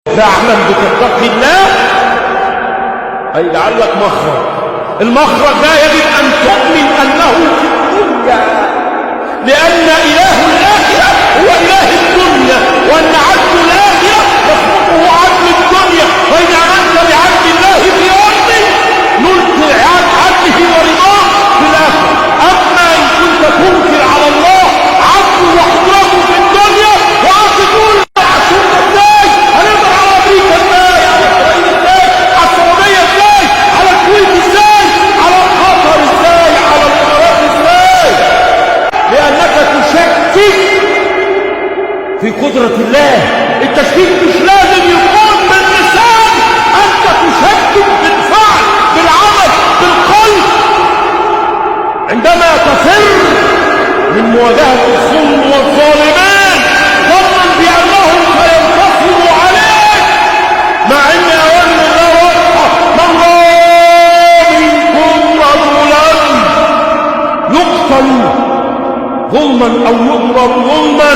فاعلم بتتقي الله هيجعل لك مخرج. المخرج ده يجب أن تؤمن أنه في الدنيا، لأن إله الآخرة هو إله الدنيا، وأن عدل الآخرة يسبقه عدل الدنيا، وإن آمنت بعدل الله في أرضه نلت عدله ورضاه في الآخرة. أما إن كنت تنكر على الله عدل وقدرته في الدنيا وتقول عاشورنا ازاي، هنقدر على أمريكا ازاي، على إسرائيل ازاي، على السعودية ازاي، على الكويت ازاي، على قطر ازاي، على الإمارات ازاي، لأنك تشكك في قدرة الله. التشكيك مش لازم يكون باللسان، أنت تشكك بالفعل، بالعمل، بالقلب. عندما تفر من مواجهة الظلم والظالمين ظنا بأنهم سينتصروا عليك، مع أن أوامر الله واضحة: من رأى منكم رجلا يقتل ظلما أو يضرب ظلما